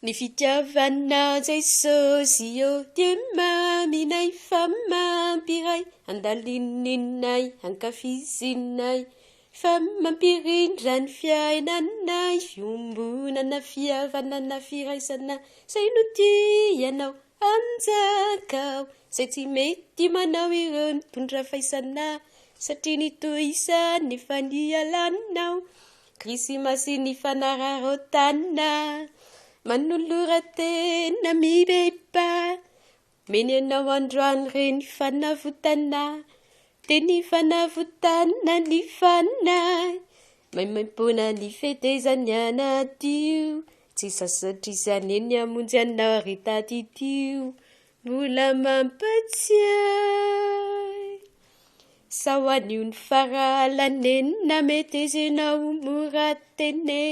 Ny fitiavanao Jesôsy io dia maminay fa mampiray, andalininay hankafizinay, fa mampirindra ny fiainanay, fiombonana fihavanana firaisana, zay no tianao anjakao, zay tsy mety manao ireo nitondra faisana, satria nitoisany fa nialanao, Krisimasy ny fanararotana, manolora tena mibepa, meny anao androany reny fanavotana, teny fanavotana ny fanay, maimaimpona ny fetezany anadio, tsy sasatrisany eny amonjy anao ritatidio, mbola mampatsiay. Sao anio ny faralane na mety izy anao mora tene.